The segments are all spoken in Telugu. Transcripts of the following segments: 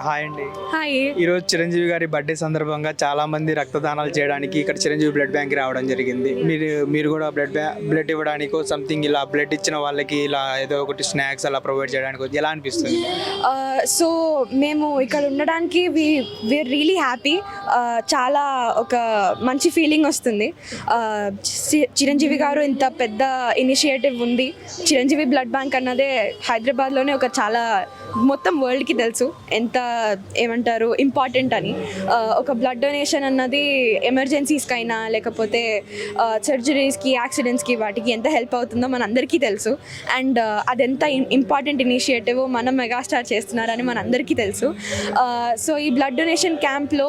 హాయ్ అండి. హాయ్. ఈరోజు చిరంజీవి గారి బర్త్డే సందర్భంగా చాలా మంది రక్తదానాలు చేయడానికి ఇక్కడ చిరంజీవి బ్లడ్ బ్యాంక్ రావడం జరిగింది. మీరు కూడా బ్లడ్ ఇవ్వడానికి సంథింగ్ ఇలా బ్లడ్ ఇచ్చిన వాళ్ళకి ఇలా ఏదో ఒకటి స్నాక్స్ అలా ప్రొవైడ్ చేయడానికి ఎలా అనిపిస్తుంది? సో మేము ఇక్కడ ఉండడానికి వీఆర్ రియలీ హ్యాపీ. చాలా ఒక మంచి ఫీలింగ్ వస్తుంది. చిరంజీవి గారు ఇంత పెద్ద ఇనిషియేటివ్ ఉంది. చిరంజీవి బ్లడ్ బ్యాంక్ అన్నదే హైదరాబాద్లోనే ఒక చాలా మొత్తం వరల్డ్కి తెలుసు ఎంత ఏమంటారు ఇంపార్టెంట్ అని. ఒక బ్లడ్ డొనేషన్ అన్నది ఎమర్జెన్సీస్కైనా లేకపోతే సర్జరీస్కి, యాక్సిడెంట్స్కి వాటికి ఎంత హెల్ప్ అవుతుందో మన అందరికీ తెలుసు. అండ్ అదెంత ఇంపార్టెంట్ ఇనిషియేటివ్ మన మెగాస్టార్ చేస్తున్నారని మన అందరికీ తెలుసు. సో ఈ బ్లడ్ డొనేషన్ క్యాంప్లో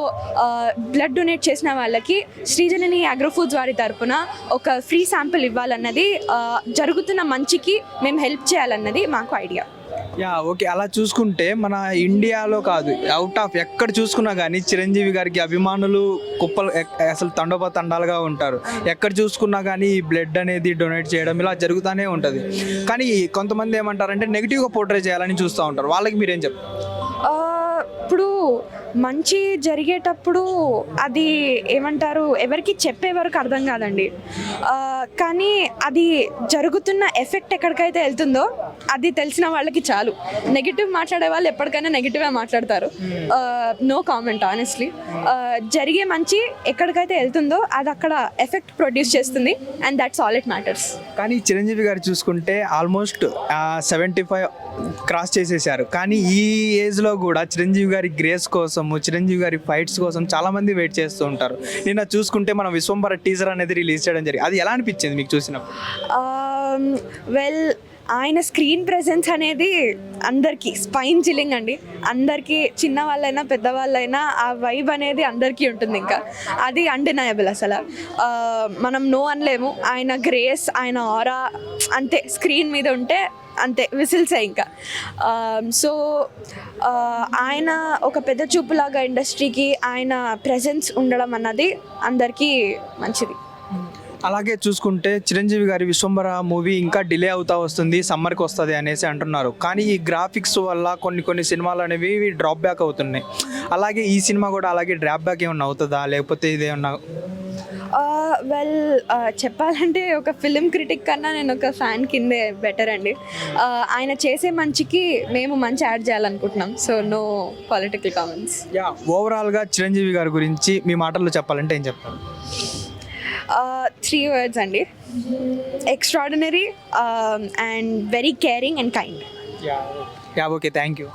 బ్లడ్ డొనేట్ చేసిన వాళ్ళకి శ్రీజనని అగ్రో ఫుడ్స్ వారి తరపున ఒక ఫ్రీ శాంపిల్ ఇవ్వాలన్నది, జరుగుతున్న మంచికి మేము హెల్ప్ చేయాలన్నది మాకు ఐడియా. ఓకే. అలా చూసుకుంటే మన ఇండియాలో కాదు, అవుట్ ఆఫ్ ఎక్కడ చూసుకున్నా కానీ చిరంజీవి గారికి అభిమానులు కుప్పలు అసలు తండోపతండాలుగా ఉంటారు. ఎక్కడ చూసుకున్నా కానీ ఈ బ్లడ్ అనేది డొనేట్ చేయడం ఇలా జరుగుతూనే ఉంటుంది. కానీ కొంతమంది ఏమంటారంటే నెగిటివ్గా పోర్ట్రే చేయాలని చూస్తూ ఉంటారు. వాళ్ళకి మీరేం చెప్తారు? ఇప్పుడు మంచి జరిగేటప్పుడు అది ఏమంటారు, ఎవరికి చెప్పే వరకు అర్థం కాదండి. కానీ అది జరుగుతున్న ఎఫెక్ట్ ఎక్కడికైతే వెళ్తుందో అది తెలిసిన వాళ్ళకి చాలు. నెగిటివ్ మాట్లాడే వాళ్ళు ఎప్పటికైనా నెగిటివ్గా మాట్లాడతారు. No comment honestly. జరిగే మంచి ఎక్కడికైతే వెళ్తుందో అది అక్కడ ఎఫెక్ట్ ప్రొడ్యూస్ చేస్తుంది. And that's all it matters. కానీ చిరంజీవి గారు చూసుకుంటే ఆల్మోస్ట్ 75 క్రాస్ చేసేసారు. కానీ ఈ ఏజ్లో కూడా చిరంజీవి గారి గ్రేస్ కోసము, చిరంజీవి గారి ఫైట్స్ కోసం చాలా మంది వెయిట్ చేస్తూ ఉంటారు. నిన్న చూసుకుంటే మనం విశ్వంబర టీజర్ అనేది రిలీజ్ చేయడం జరిగింది. అది ఎలా అనిపించింది మీకు చూసినప్పుడు? వెల్, ఆయన స్క్రీన్ ప్రెజెన్స్ అనేది అందరికీ స్పైన్ చిల్లింగ్ అండి. అందరికీ, చిన్న వాళ్ళైనా పెద్దవాళ్ళైనా ఆ వైబ్ అనేది అందరికీ ఉంటుంది. ఇంకా అది అన్డినయబుల్. అసలు మనం నో అనలేము. ఆయన గ్రేస్, ఆయన ఆరా అంతే స్క్రీన్ మీద ఉంటే అంతే విసిల్సే ఇంకా. సో ఆయన ఒక పెద్ద చూపులాగా ఇండస్ట్రీకి ఆయన ప్రెజెన్స్ ఉండడం అన్నది అందరికీ మంచిది. అలాగే చూసుకుంటే చిరంజీవి గారి విశ్వంబర మూవీ ఇంకా డిలే అవుతా వస్తుంది, సమ్మర్కి వస్తుంది అనేసి అంటున్నారు. కానీ ఈ గ్రాఫిక్స్ వల్ల కొన్ని సినిమాలు అనేవి డ్రాప్ బ్యాక్ అవుతున్నాయి. అలాగే ఈ సినిమా కూడా అలాగే డ్రాప్ బ్యాక్ ఏమన్నా అవుతుందా, లేకపోతే ఇదేమన్నా? వెల్, చెప్పాలంటే ఒక ఫిలిం క్రిటిక్ కన్నా నేను ఒక ఫ్యాన్ కిందే బెటర్ అండి. ఆయన చేసే మంచికి మేము మంచి యాడ్ చేయాలనుకుంటున్నాం. So no political comments. ఓవరాల్గా చిరంజీవి గారి గురించి మీ మాటల్లో చెప్పాలంటే ఏం చెప్తారు? 3 words అండి. Extraordinary and very caring and kind. Okay, thank you.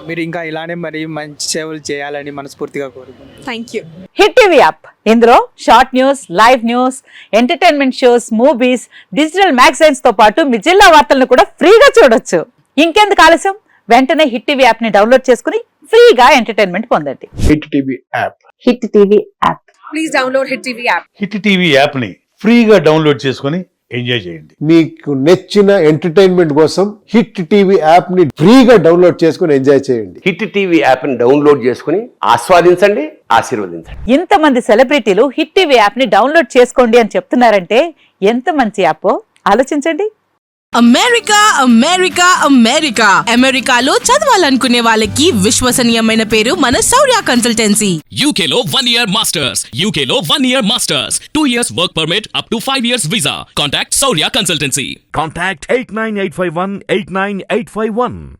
మీరు ఇంకా ఇలానే మరి మంచి సేవలు చేయాలని మనస్ఫూర్తిగా కోరుకుంటున్నాను. Thank you. Hit TV app, ఇందులో short news, live news, entertainment shows, movies, digital magazines తో పాటు మీ జిల్లా వార్తలను కూడా ఫ్రీగా చూడొచ్చు. ఇంకెందుకు ఆలస్యం, వెంటనే హిట్ టీవీ యాప్ ని డౌన్లోడ్ చేసుకుని ఫ్రీగా ఎంటర్టైన్మెంట్ పొందండి. Hit TV app. Hit TV app. Please download hit TV app. Hit TV app ని ఫ్రీగా డౌన్లోడ్ చేసుకుని ఎంజాయ్ చేయండి. మీకు నచ్చిన ఎంటర్టైన్మెంట్ కోసం హిట్ టీవీ యాప్ ని ఫ్రీగా డౌన్లోడ్ చేసుకుని ఎంజాయ్ చేయండి. హిట్ టీవీ యాప్ ని డౌన్లోడ్ చేసుకుని ఆస్వాదించండి, ఆశీర్వదించండి. ఇంతమంది సెలబ్రిటీలు హిట్ టీవీ యాప్ ని డౌన్లోడ్ చేసుకోండి అని చెప్తున్నారంటే ఎంత మంచి యాప్ ఆలోచించండి. అమెరికాలో చదవాలనుకునే వాళ్ళకి విశ్వసనీయమైన పేరు మన శౌర్య కన్సల్టెన్సీ. UK లో 1 year masters. 2 years work permit up to 5 years visa. Contact Saurya Consultancy. Contact 89851 89851.